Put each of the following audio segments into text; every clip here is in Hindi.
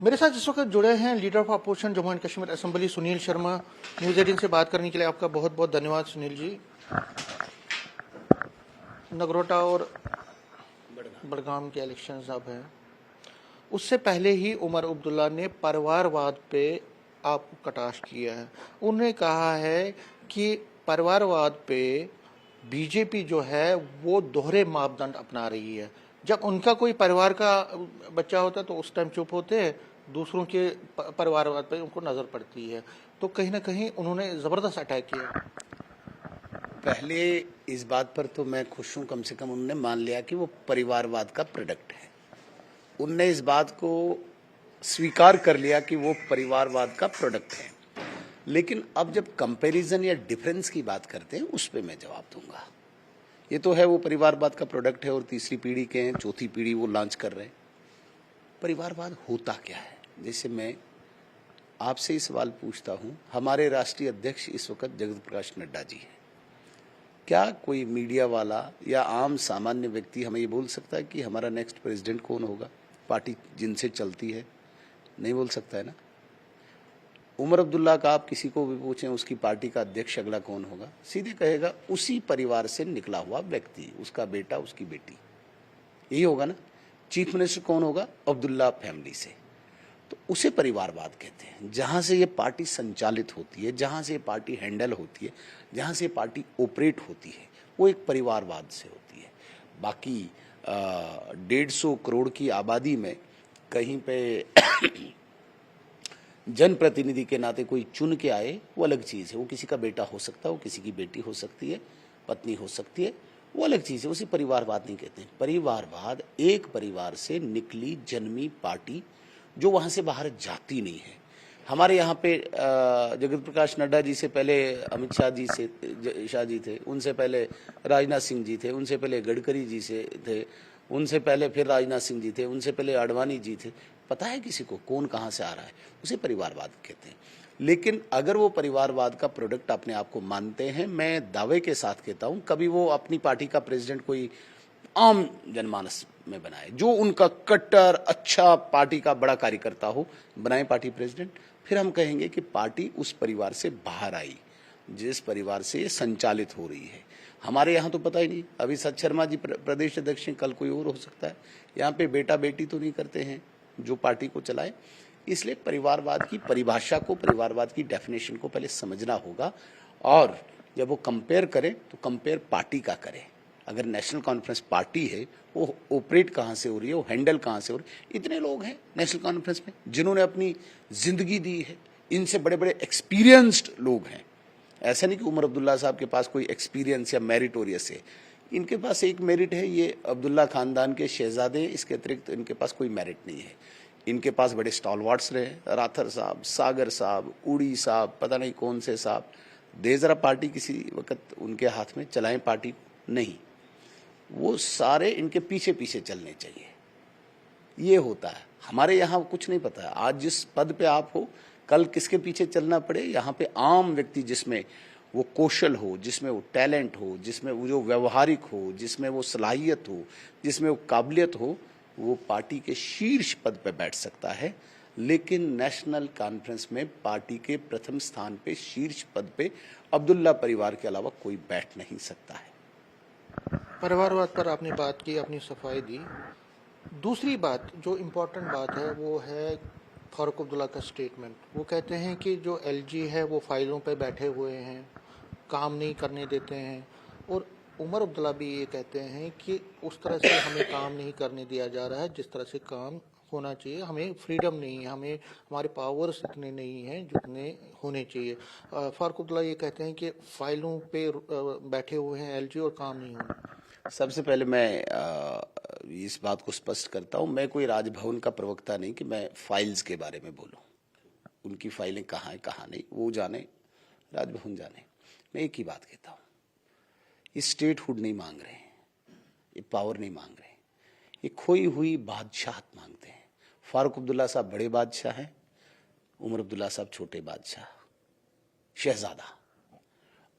मेरे साथ इस वक्त जुड़े हैं leader of opposition Jammu and Kashmir assembly Sunil Sharma. News 18 से बात करने के लिए आपका बहुत बहुत धन्यवाद सुनील जी। नगरोटा और बड़गाम के इलेक्शंस अब हैं, उससे पहले ही उमर अब्दुल्ला ने परिवारवाद पे आपको कटाक्ष किया है। उन्होंने कहा है कि परिवारवाद पे बीजेपी जो है वो दोहरे मापदंड अपना रही है। जब उनका कोई परिवार का बच्चा होता है तो उस टाइम चुप होते हैं, दूसरों के परिवारवाद पे उनको नजर पड़ती है। तो कहीं ना कहीं उन्होंने जबरदस्त अटैक किया। पहले इस बात पर तो मैं खुश हूं, कम से कम उन्होंने मान लिया कि वो परिवारवाद का प्रोडक्ट है। उनने इस बात को स्वीकार कर लिया कि वो परिवारवाद का प्रोडक्ट है। लेकिन अब जब कंपैरिजन या डिफरेंस की बात करते हैं उस पर मैं जवाब दूंगा। ये तो है वो परिवारवाद का प्रोडक्ट है और तीसरी पीढ़ी के हैं, चौथी पीढ़ी वो लॉन्च कर रहे हैं। परिवारवाद होता क्या है? जैसे मैं आपसे ही सवाल पूछता हूं, हमारे राष्ट्रीय अध्यक्ष इस वक्त जगत प्रकाश नड्डा जी हैं। क्या कोई मीडिया वाला या आम सामान्य व्यक्ति हमें ये बोल सकता है कि हमारा नेक्स्ट प्रेसिडेंट कौन होगा? पार्टी जिनसे चलती है नहीं बोल सकता है ना। उमर अब्दुल्ला का आप किसी को भी पूछें उसकी पार्टी का अध्यक्ष अगला कौन होगा, सीधे कहेगा उसी परिवार से निकला हुआ व्यक्ति, उसका बेटा, उसकी बेटी, यही होगा ना। चीफ मिनिस्टर कौन होगा? अब्दुल्ला फैमिली से। तो उसे परिवारवाद कहते हैं। जहां से ये पार्टी संचालित होती है, जहां से ये पार्टी हैंडल होती है, जहां से ये पार्टी ऑपरेट होती है, वो एक परिवारवाद से होती है। बाकी 150 करोड़ की आबादी में कहीं पे जनप्रतिनिधि के नाते कोई चुन के आए, वो अलग चीज है। वो किसी का बेटा हो सकता है, वो किसी की बेटी हो सकती है, पत्नी हो सकती है, वो अलग चीज है। उसे परिवारवाद नहीं कहते हैं। परिवारवाद एक परिवार से निकली जन्मी पार्टी जो वहां से बाहर जाती नहीं है। हमारे यहाँ पे जगत प्रकाश नड्डा जी से पहले अमित शाह जी थे, उनसे पहले राजनाथ सिंह जी थे, उनसे पहले गडकरी जी से थे, उनसे पहले फिर राजनाथ सिंह जी थे, उनसे पहले आडवाणी जी थे। पता है किसी को कौन कहाँ से आ रहा है? उसे परिवारवाद कहते हैं। लेकिन अगर वो परिवारवाद का प्रोडक्ट अपने आप को मानते हैं, मैं दावे के साथ कहता हूं, कभी वो अपनी पार्टी का प्रेसिडेंट कोई आम जनमानस में बनाए, जो उनका कट्टर अच्छा पार्टी का बड़ा कार्यकर्ता हो, बनाए पार्टी प्रेसिडेंट। फिर हम कहेंगे कि पार्टी उस परिवार से बाहर आई जिस परिवार से ये संचालित हो रही है। हमारे यहाँ तो पता ही नहीं, अभी सत शर्मा जी प्रदेश अध्यक्ष हैं, कल कोई और हो सकता है। यहाँ पे बेटा बेटी तो नहीं करते हैं जो पार्टी को चलाए। इसलिए परिवारवाद की परिभाषा को, परिवारवाद की डेफिनेशन को पहले समझना होगा, और जब वो कंपेयर करें तो कंपेयर पार्टी का करें। अगर नेशनल कॉन्फ्रेंस पार्टी है, वो ऑपरेट कहाँ से हो रही है, वो हैंडल कहाँ से हो रही है। इतने लोग हैं नेशनल कॉन्फ्रेंस में जिन्होंने अपनी जिंदगी दी है, इनसे बड़े बड़े एक्सपीरियंस्ड लोग हैं। ऐसा नहीं कि उमर अब्दुल्ला साहब के पास कोई एक्सपीरियंस या मेरिटोरियस है। इनके पास एक मेरिट है, ये अब्दुल्ला खानदान के शहजादे, इसके अतिरिक्त इनके पास कोई मेरिट नहीं है। इनके पास बड़े स्टॉलवार्ड्स रहे, राथर साहब, सागर साहब, उड़ी साहब, पता नहीं कौन से साहब। दे जरा पार्टी किसी वक्त उनके हाथ में, चलाएं पार्टी नहीं। वो सारे इनके पीछे पीछे चलने चाहिए। ये होता है। हमारे यहाँ कुछ नहीं पता है। आज जिस पद पे आप हो, कल किसके पीछे चलना पड़े। यहाँ पे आम व्यक्ति जिसमें वो कौशल हो, जिसमें वो टैलेंट हो, जिसमें वो जो व्यवहारिक हो, जिसमें वो सलाहियत हो, जिसमें वो काबिलियत हो, वो पार्टी के शीर्ष पद पे बैठ सकता है। लेकिन नेशनल कॉन्फ्रेंस में पार्टी के प्रथम स्थान पे, शीर्ष पद पे अब्दुल्ला परिवार के अलावा कोई बैठ नहीं सकता है। परिवारवाद पर आपने बात की, अपनी सफाई दी। दूसरी बात जो इम्पोर्टेंट बात है वो है फारूक अब्दुल्ला का स्टेटमेंट। वो कहते हैं कि जो एलजी है वो फाइलों पे बैठे हुए हैं, काम नहीं करने देते हैं। और उमर अब्दुल्ला भी ये कहते हैं कि उस तरह से हमें काम नहीं करने दिया जा रहा है जिस तरह से काम होना चाहिए। हमें फ्रीडम नहीं है, हमें हमारे पावर्स इतने नहीं हैं जितने होने चाहिए। फारूक अब्दुल्ला ये कहते हैं कि फाइलों पे बैठे हुए हैं एलजी और काम नहीं हो रहा। सबसे पहले मैं इस बात को स्पष्ट करता हूं, मैं कोई राजभवन का प्रवक्ता नहीं कि मैं फाइल्स के बारे में बोलूं। उनकी फाइलें कहाँ हैं कहाँ नहीं, वो जाने, राजभवन जाने। मैं एक ही बात कहता हूं, ये स्टेटहुड नहीं मांग रहे हैं, ये पावर नहीं मांग रहे हैं, ये खोई हुई बादशाहत मांगते हैं। फारूक अब्दुल्ला साहब बड़े बादशाह हैं, उमर अब्दुल्ला साहब छोटे बादशाह, शहजादा।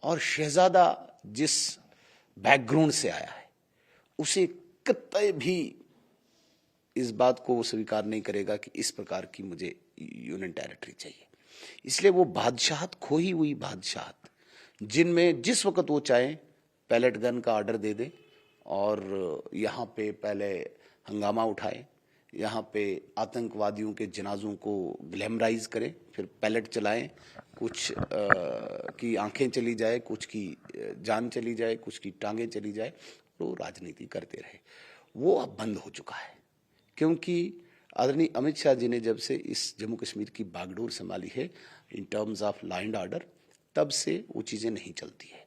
और शहजादा जिस बैकग्राउंड से आया है उसे कतई भी इस बात को वो स्वीकार नहीं करेगा कि इस प्रकार की मुझे यूनियन टेरिटरी चाहिए। इसलिए वो बादशाहत, खोई हुई बादशाहत, जिनमें जिस वक्त वो चाहे पैलेट गन का ऑर्डर दे दे और यहाँ पे पहले हंगामा उठाए, यहाँ पे आतंकवादियों के जनाजों को ग्लैमराइज करें, फिर पैलेट चलाएं, कुछ की आंखें चली जाए, कुछ की जान चली जाए, कुछ की टांगें चली जाए, तो राजनीति करते रहे। वो अब बंद हो चुका है, क्योंकि आदरणीय अमित शाह जी ने जब से इस जम्मू कश्मीर की बागडोर संभाली है in terms of law and order, तब से वो चीज़ें नहीं चलती है।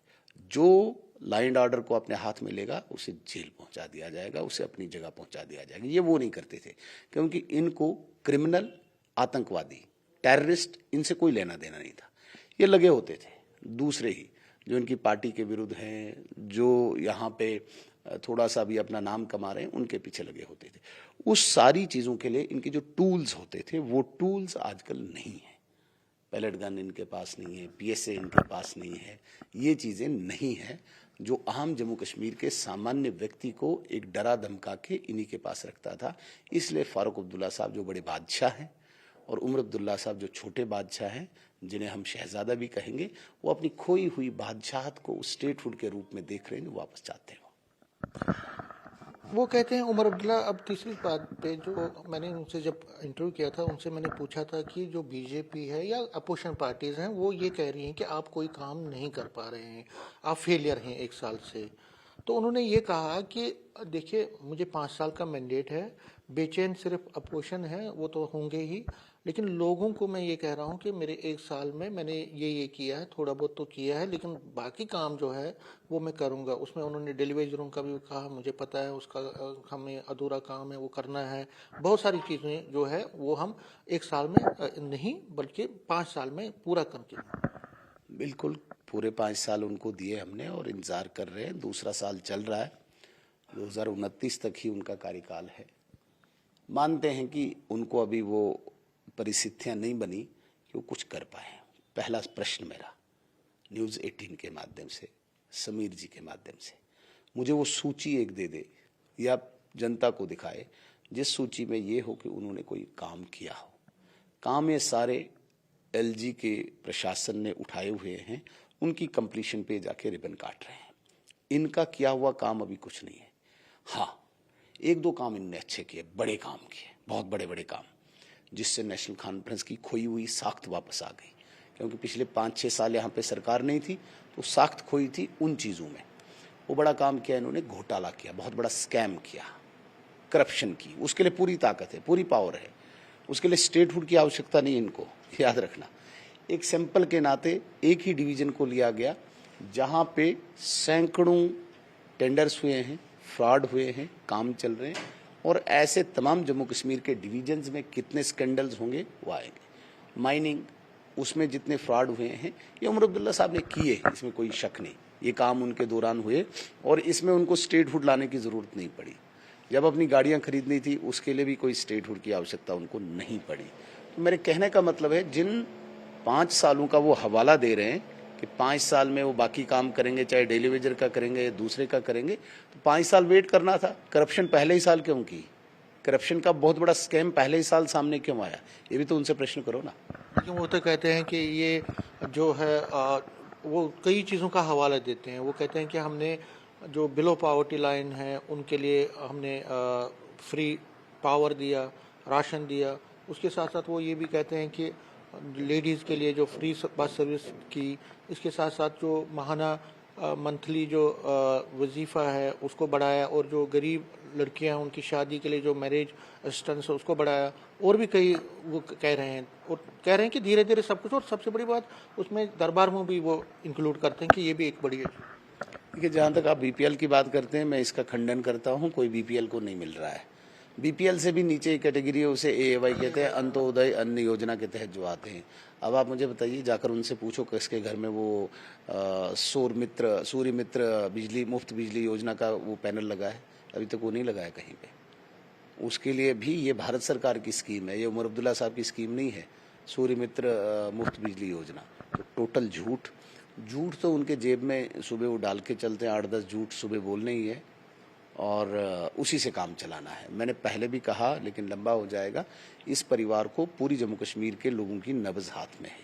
जो लॉ एंड ऑर्डर को अपने हाथ में लेगा उसे जेल पहुंचा दिया जाएगा, उसे अपनी जगह पहुंचा दिया जाएगा। ये वो नहीं करते थे, क्योंकि इनको क्रिमिनल, आतंकवादी, टेररिस्ट, इनसे कोई लेना देना नहीं था। ये लगे होते थे दूसरे ही जो इनकी पार्टी के विरुद्ध हैं, जो यहाँ पे थोड़ा सा भी अपना नाम कमा रहे हैं, उनके पीछे लगे होते थे। उस सारी चीज़ों के लिए इनके जो टूल्स होते थे वो टूल्स आजकल नहीं है। पैलेट गन इनके पास नहीं है, पीएसए इनके पास नहीं है, ये चीज़ें नहीं है जो आम जम्मू कश्मीर के सामान्य व्यक्ति को एक डरा धमका के इन्हीं के पास रखता था। इसलिए फारूक अब्दुल्ला साहब जो बड़े बादशाह हैं और उमर अब्दुल्ला साहब जो छोटे बादशाह हैं, जिन्हें हम शहजादा भी कहेंगे, वो अपनी खोई हुई बादशाहत को स्टेटहुड के रूप में देख रहे हैं, जो वापस चाहते हैं। वो कहते हैं उमर अब्दुल्ला। अब तीसरी बात पे जो मैंने उनसे जब इंटरव्यू किया था, उनसे मैंने पूछा था कि जो बीजेपी है या अपोजिशन पार्टीज हैं, वो ये कह रही हैं कि आप कोई काम नहीं कर पा रहे हैं, आप फेलियर हैं 1 साल से। तो उन्होंने ये कहा कि देखिए, मुझे 5 साल का मैंडेट है, बेचैन सिर्फ अपोजिशन है, वो तो होंगे ही, लेकिन लोगों को मैं ये कह रहा हूँ कि मेरे 1 साल में मैंने ये किया है, थोड़ा बहुत तो किया है, लेकिन बाकी काम जो है वो मैं करूँगा। उसमें उन्होंने डिलीवरी रूम का भी कहा, मुझे पता है उसका हमें अधूरा काम है, वो करना है। बहुत सारी चीज़ें जो है वो हम 1 साल में नहीं बल्कि 5 साल में पूरा करके। बिल्कुल, पूरे 5 साल उनको दिए हमने और इंतज़ार कर रहे हैं। दूसरा साल चल रहा है, 2029 तक ही उनका कार्यकाल है। मानते हैं कि उनको अभी वो परिस्थितियां नहीं बनी कि वो कुछ कर पाए। पहला प्रश्न मेरा न्यूज़ 18 के माध्यम से, समीर जी के माध्यम से, मुझे वो सूची एक दे दे या जनता को दिखाए जिस सूची में ये हो कि उन्होंने कोई काम किया हो। काम ये सारे एलजी के प्रशासन ने उठाए हुए हैं, उनकी कंप्लीशन पे जाके रिबन काट रहे हैं। इनका किया हुआ काम अभी कुछ नहीं है। हाँ, 1-2 काम इनने अच्छे किए, बड़े काम किए, बहुत बड़े बड़े काम, जिससे नेशनल कॉन्फ्रेंस की खोई हुई साख्त वापस आ गई। क्योंकि पिछले 5-6 साल यहाँ पे सरकार नहीं थी, तो साख्त खोई थी उन चीज़ों में। वो बड़ा काम किया इन्होंने, घोटाला किया, बहुत बड़ा स्कैम किया, करप्शन की। उसके लिए पूरी ताकत है, पूरी पावर है, उसके लिए स्टेटहुड की आवश्यकता नहीं इनको, याद रखना। एक सैंपल के नाते एक ही डिवीजन को लिया गया जहाँ पे सैकड़ों टेंडर्स हुए हैं, फ्रॉड हुए हैं, काम चल रहे हैं, और ऐसे तमाम जम्मू कश्मीर के डिवीजन्स में कितने स्कैंडल्स होंगे वो आएंगे। माइनिंग, उसमें जितने फ्रॉड हुए हैं ये उमर अब्दुल्ला साहब ने किए, इसमें कोई शक नहीं। ये काम उनके दौरान हुए और इसमें उनको स्टेटहुड लाने की ज़रूरत नहीं पड़ी। जब अपनी गाड़ियाँ खरीदनी थी उसके लिए भी कोई स्टेटहुड की आवश्यकता उनको नहीं पड़ी। तो मेरे कहने का मतलब है, जिन 5 सालों का वो हवाला दे रहे हैं कि 5 साल में वो बाकी काम करेंगे, चाहे डेली वेजर का करेंगे या दूसरे का करेंगे, तो 5 साल वेट करना था। करप्शन पहले ही साल क्यों की? करप्शन का बहुत बड़ा स्कैम पहले ही साल सामने क्यों आया? ये भी तो उनसे प्रश्न करो ना। लेकिन वो तो कहते हैं कि ये जो है वो कई चीज़ों का हवाला देते हैं। वो कहते हैं कि हमने जो बिलो पॉवर्टी लाइन है उनके लिए हमने फ्री पावर दिया, राशन दिया। उसके साथ साथ वो ये भी कहते हैं कि लेडीज़ के लिए जो फ्री बस सर्विस की, इसके साथ साथ जो माहाना मंथली जो वजीफ़ा है उसको बढ़ाया, और जो गरीब लड़कियां हैं उनकी शादी के लिए जो मैरिज असिस्टेंस है उसको बढ़ाया, और भी कई वो कह रहे हैं। और कह रहे हैं कि धीरे धीरे सब कुछ, और सबसे बड़ी बात उसमें दरबार में भी वो इंक्लूड करते हैं कि ये भी एक बड़ी है। देखिए, जहाँ तक आप बीपीएल की बात करते हैं, मैं इसका खंडन करता हूँ। कोई बीपीएल को नहीं मिल रहा है। बीपीएल से भी नीचे एक कैटेगरी है, उसे एएवाई कहते हैं, अंत्योदय अन्न योजना के तहत जो आते हैं। अब आप मुझे बताइए, जाकर उनसे पूछो किसके घर में वो सूर्य मित्र बिजली, मुफ्त बिजली योजना का वो पैनल लगा है? अभी तक वो नहीं लगाया कहीं पे। उसके लिए भी ये भारत सरकार की स्कीम है, ये उमर अब्दुल्ला साहब की स्कीम नहीं है, सूर्य मित्र मुफ्त बिजली योजना। तो टोटल झूठ तो उनके जेब में सुबह वो डाल के चलते हैं, 8-10 झूठ सुबह बोलने ही है। और उसी से काम चलाना है। मैंने पहले भी कहा, लेकिन लंबा हो जाएगा, इस परिवार को पूरी जम्मू कश्मीर के लोगों की नब्ज हाथ में है।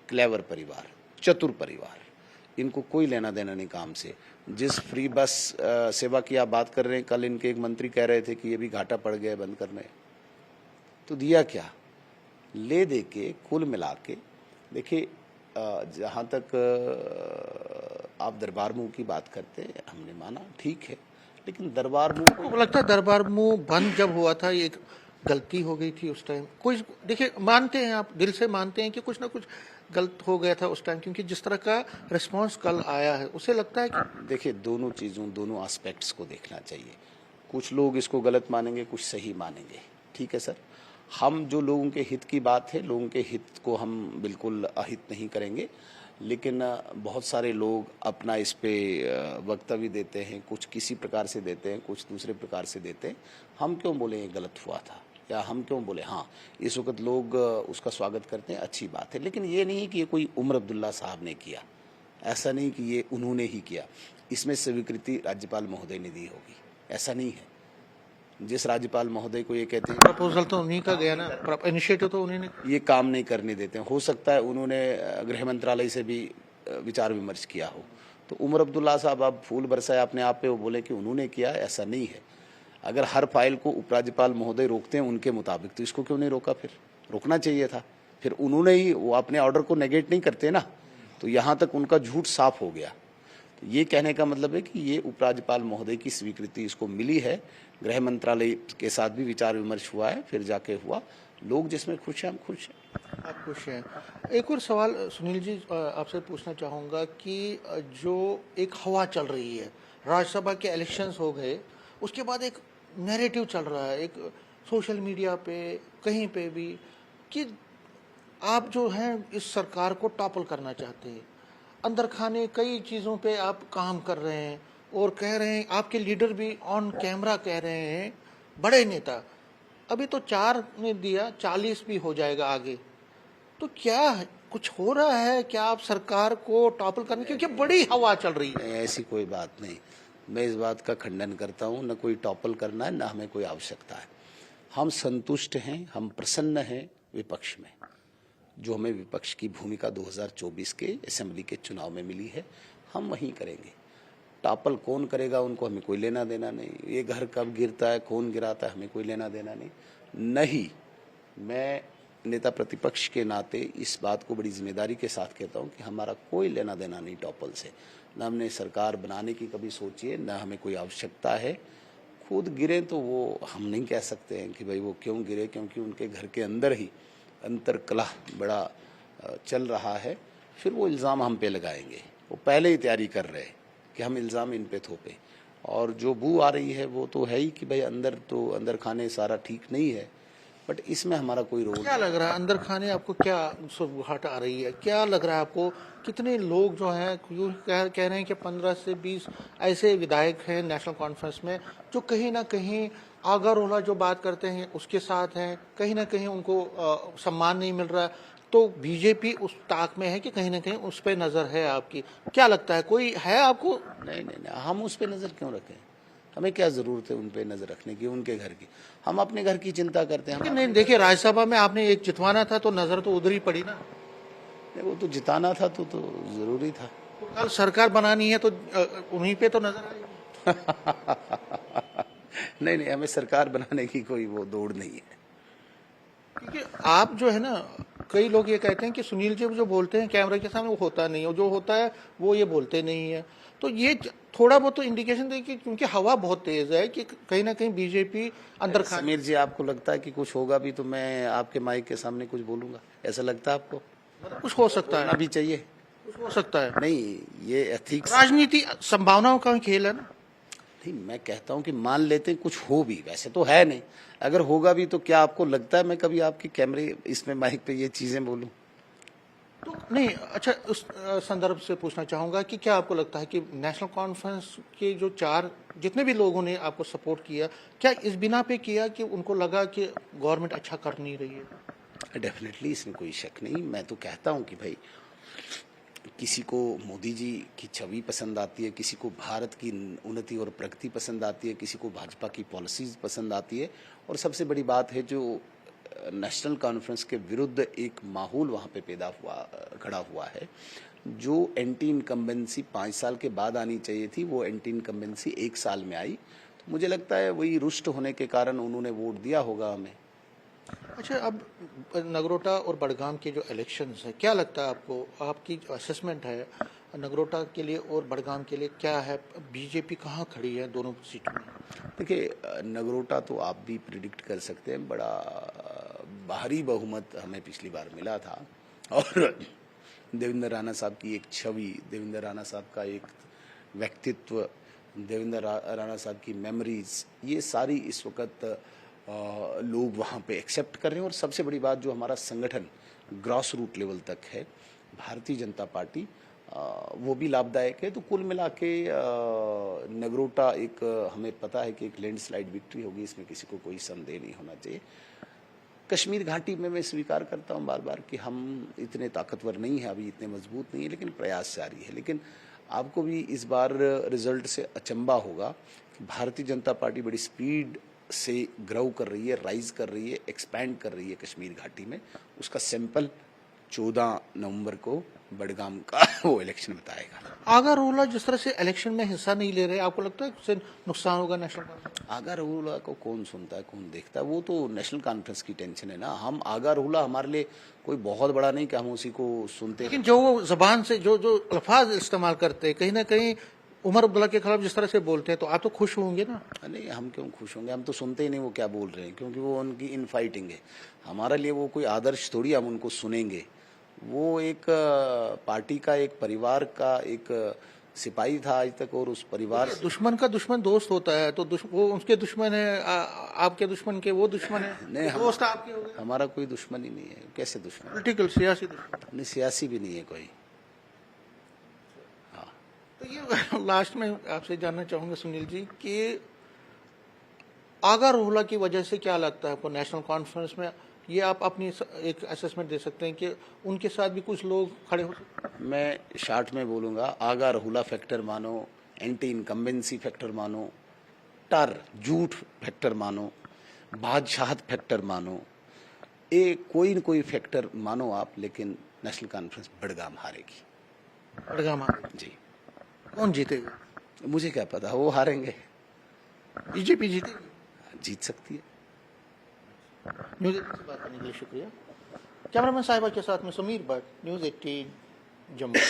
क्लेवर परिवार, चतुर परिवार, इनको कोई लेना देना नहीं काम से। जिस फ्री बस सेवा की आप बात कर रहे हैं, कल इनके एक मंत्री कह रहे थे कि ये भी घाटा पड़ गया बंद करने, तो दिया क्या? ले दे के कुल मिला के देखिए, जहाँ तक आप दरबार मुंह की बात करते हैं, हमने माना ठीक है, लेकिन दरबार मुंह आपको लगता है दरबार मुंह बंद जब हुआ था ये एक गलती हो गई थी उस टाइम? कुछ देखिए, मानते हैं आप, दिल से मानते हैं कि कुछ ना कुछ गलत हो गया था उस टाइम, क्योंकि जिस तरह का रिस्पांस कल आया है उसे लगता है कि देखिए, दोनों चीज़ों, दोनों एस्पेक्ट्स को देखना चाहिए। कुछ लोग इसको गलत मानेंगे, कुछ सही मानेंगे, ठीक है सर। हम जो लोगों के हित की बात है, लोगों के हित को हम बिल्कुल अहित नहीं करेंगे, लेकिन बहुत सारे लोग अपना इस पे वक्तव्य देते हैं, कुछ किसी प्रकार से देते हैं, कुछ दूसरे प्रकार से देते हैं। हम क्यों बोले ये गलत हुआ था, या हम क्यों बोले हाँ इस वक्त लोग उसका स्वागत करते हैं, अच्छी बात है। लेकिन ये नहीं कि ये कोई उमर अब्दुल्ला साहब ने किया, ऐसा नहीं कि ये उन्होंने ही किया। इसमें स्वीकृति राज्यपाल महोदय ने दी होगी, ऐसा नहीं है। जिस राज्यपाल महोदय को ये कहते हैं प्रपोजल तो उन्हीं का गया ना, इनिशिएटिव तो उन्हीं ने। ये काम नहीं करने देते हैं, हो सकता है उन्होंने गृह मंत्रालय से भी विचार विमर्श किया हो। तो उमर अब्दुल्ला साहब आप फूल बरसाए अपने आप पे, वो बोले कि उन्होंने किया, ऐसा नहीं है। अगर हर फाइल को उपराज्यपाल महोदय रोकते हैं उनके मुताबिक, तो इसको क्यों नहीं रोका? फिर रोकना चाहिए था। फिर उन्होंने ही, वो अपने ऑर्डर को नेगेट नहीं करते ना, तो यहाँ तक उनका झूठ साफ हो गया। तो ये कहने का मतलब है कि ये उपराज्यपाल महोदय की स्वीकृति इसको मिली है, गृह मंत्रालय के साथ भी विचार विमर्श हुआ है, फिर जाके हुआ। लोग जिसमें खुश हैं, हम खुश हैं। आप खुश हैं। एक और सवाल सुनील जी आपसे पूछना चाहूँगा कि जो एक हवा चल रही है, राज्यसभा के इलेक्शंस हो गए, उसके बाद एक नैरेटिव चल रहा है, एक सोशल मीडिया पे कहीं पे भी, कि आप जो हैं इस सरकार को टॉपल करना चाहते हैं। अंदर खाने कई चीज़ों पे आप काम कर रहे हैं और कह रहे हैं, आपके लीडर भी ऑन कैमरा कह रहे हैं, बड़े नेता, अभी तो 4 ने दिया, 40 भी हो जाएगा आगे। तो क्या कुछ हो रहा है? क्या आप सरकार को टॉपल करने, क्योंकि बड़ी हवा चल रही है। ऐसी कोई बात नहीं, मैं इस बात का खंडन करता हूँ। न कोई टॉपल करना है, न हमें कोई आवश्यकता है। हम संतुष्ट हैं, हम प्रसन्न हैं विपक्ष में, जो हमें विपक्ष की भूमिका 2024 के असेंबली के चुनाव में मिली है, हम वहीं करेंगे। टॉपल कौन करेगा उनको हमें कोई लेना देना नहीं। ये घर कब गिरता है, कौन गिराता है, हमें कोई लेना देना नहीं। मैं नेता प्रतिपक्ष के नाते इस बात को बड़ी जिम्मेदारी के साथ कहता हूँ कि हमारा कोई लेना देना नहीं टॉपल से। न हमने सरकार बनाने की कभी सोची है, न हमें कोई आवश्यकता है। खुद गिरे तो वो हम नहीं कह सकते हैं कि भाई वो क्यों गिरे, क्योंकि उनके घर के अंदर ही अंतर्कलह बड़ा चल रहा है। फिर वो इल्ज़ाम हम पे लगाएंगे, वो पहले ही तैयारी कर रहे हैं कि हम इल्ज़ाम इन पे थोपे। और जो बू आ रही है वो तो है ही कि भाई अंदर खाने सारा ठीक नहीं है, बट इसमें हमारा कोई रोल। क्या लग रहा है अंदर खाने आपको, क्या सुबहाट आ रही है? क्या लग रहा है आपको? कितने लोग जो हैं यूँ कह रहे हैं कि 15 से 20 ऐसे विधायक हैं नेशनल कॉन्फ्रेंस में जो कहीं ना कहीं आगारोला जो बात करते हैं उसके साथ हैं, कहीं ना कहीं उनको सम्मान नहीं मिल रहा है। तो बीजेपी उस ताक में है कि कहीं ना कहीं उस पर नज़र है आपकी? क्या लगता है, कोई है आपको? नहीं, हम उस पर नज़र क्यों रखें? हमें क्या ज़रूरत है उन पे नज़र रखने की, उनके घर की? हम अपने घर की चिंता करते हैं। नहीं, देखिए राज्यसभा में आपने एक जितवाना था तो नज़र तो उधर ही पड़ी ना। वो तो जिताना था तो ज़रूरी था। तो कल सरकार बनानी है तो उन्हीं पे तो नजर आएगी। नहीं, हमें सरकार बनाने की कोई वो दौड़ नहीं है। क्योंकि आप जो है ना, कई लोग ये कहते हैं कि सुनील जी जो बोलते हैं कैमरे के सामने वो होता नहीं है, जो होता है वो ये बोलते नहीं है। तो ये थोड़ा बहुत तो इंडिकेशन दे कि क्योंकि हवा बहुत तेज है कि कहीं ना कहीं बीजेपी अंदर खा। समीर जी, आपको लगता है कि कुछ होगा भी तो मैं आपके माइक के सामने कुछ बोलूंगा? ऐसा लगता है आपको? कुछ हो सकता है, अभी चाहिए, कुछ हो सकता है। नहीं, ये एथिक्स, राजनीति संभावनाओं का खेल है ना। नहीं, मैं कहता हूं कि मान लेते हैं कुछ हो भी, वैसे तो है नहीं। अगर होगा भी तो क्या आपको लगता है मैं कभी आपके कैमरे इसमें माइक पे ये चीजें बोलूं? तो नहीं, अच्छा, उस संदर्भ से पूछना चाहूंगा कि क्या आपको लगता है कि नेशनल कॉन्फ्रेंस के जो 4 जितने भी लोगों ने आपको सपोर्ट किया, क्या इस बिना पे किया कि उनको लगा कि गवर्नमेंट अच्छा कर नहीं रही है? डेफिनेटली, इसमें कोई शक नहीं। मैं तो कहता हूं कि भाई किसी को मोदी जी की छवि पसंद आती है, किसी को भारत की उन्नति और प्रगति पसंद आती है, किसी को भाजपा की पॉलिसीज पसंद आती है, और सबसे बड़ी बात है जो नेशनल कॉन्फ्रेंस के विरुद्ध एक माहौल वहाँ पे खड़ा हुआ है। जो एंटी इनकम्बेंसी 5 साल के बाद आनी चाहिए थी, वो एंटी इनकम्बेंसी 1 साल में आई। तो मुझे लगता है वही रुष्ट होने के कारण उन्होंने वोट दिया होगा हमें। अच्छा, अब नगरोटा और बड़गाम के जो इलेक्शंस है, क्या लगता है आपको, आपकी जो असेसमेंट है नगरोटा के लिए और बड़गाम के लिए क्या है? बीजेपी कहाँ खड़ी है दोनों सीटों में? देखिए, नगरोटा तो आप भी प्रिडिक्ट कर सकते हैं, बड़ा भारी बहुमत हमें पिछली बार मिला था, और देवेंद्र राणा साहब की एक छवि, देवेंद्र राणा साहब का एक व्यक्तित्व, देवेंद्र राणा साहब की मेमोरीज, ये सारी इस वक्त लोग वहाँ पे एक्सेप्ट कर रहे हैं। और सबसे बड़ी बात, जो हमारा संगठन ग्रॉस रूट लेवल तक है, भारतीय जनता पार्टी, वो भी लाभदायक है। तो कुल मिला के नगरोटा एक, हमें पता है कि एक लैंडस्लाइड विक्ट्री होगी, इसमें किसी को कोई संदेह नहीं होना चाहिए। कश्मीर घाटी में मैं स्वीकार करता हूँ बार बार कि हम इतने ताकतवर नहीं है, अभी इतने मजबूत नहीं है, लेकिन प्रयास जारी है। लेकिन आपको भी इस बार रिजल्ट से अचंबा होगा कि भारतीय जनता पार्टी बड़ी स्पीड से ग्रो कर रही है, राइज कर रही है, एक्सपैंड कर रही है कश्मीर घाटी में। उसका सैंपल 14 नवंबर को बड़गाम का वो इलेक्शन बताएगा। आगा रोला जिस तरह से इलेक्शन में हिस्सा नहीं ले रहे, आपको लगता है उससे नुकसान होगा नेशनल कॉन्फ्रेंस? आगा रहुला को कौन सुनता है, कौन देखता है? वो तो नेशनल कॉन्फ्रेंस की टेंशन है ना। हम आगा रहुला हमारे लिए कोई बहुत बड़ा नहीं कि हम उसी को सुनते हैं। लेकिन जो वो जबान से जो जो अल्फाज इस्तेमाल करते हैं, कहीं ना कहीं उमर अब्दुल्ला के खिलाफ जिस तरह से बोलते हैं, तो आप तो खुश होंगे ना? नहीं, हम क्यों खुश होंगे? हम तो सुनते ही नहीं वो क्या बोल रहे हैं, क्योंकि वो उनकी इन फाइटिंग है। हमारे लिए वो कोई आदर्श थोड़ी हम उनको सुनेंगे। वो एक पार्टी का, एक परिवार का एक सिपाही था आज तक, और उस परिवार से दुश्मन का दुश्मन दोस्त होता है, तो वो उसके दुश्मन है, आपके दुश्मन के वो दुश्मन है, नहीं, दोस्त आपके हो गए। हमारा कोई दुश्मन ही नहीं है। कैसे दुश्मन? पॉलिटिकल, सियासी दुश्मन। नहीं, सियासी भी नहीं है कोई। हाँ, तो ये लास्ट में आपसे जानना चाहूंगा सुनील जी कि आगा रोहला की वजह से क्या लगता है आपको नेशनल कॉन्फ्रेंस में, ये आप अपनी एक असेसमेंट दे सकते हैं कि उनके साथ भी कुछ लोग खड़े हो सकते हैं? मैं शार्ट में बोलूँगा, आगा रहुला फैक्टर मानो, एंटी इनकम्बेंसी फैक्टर मानो, झूठ फैक्टर मानो, बादशाहत फैक्टर मानो, कोई न कोई फैक्टर मानो आप, लेकिन नेशनल कॉन्फ्रेंस बड़गाम हारेगी। बड़गाम जी। कौन जीतेगा? मुझे क्या पता, वो हारेंगे। बीजेपी जीतेगी? जीत सकती है। न्यूज़ 18 से बात करने के लिए शुक्रिया। कैमरामैन साहिबा के साथ में समीर भट्ट, न्यूज़ 18 जम्मू।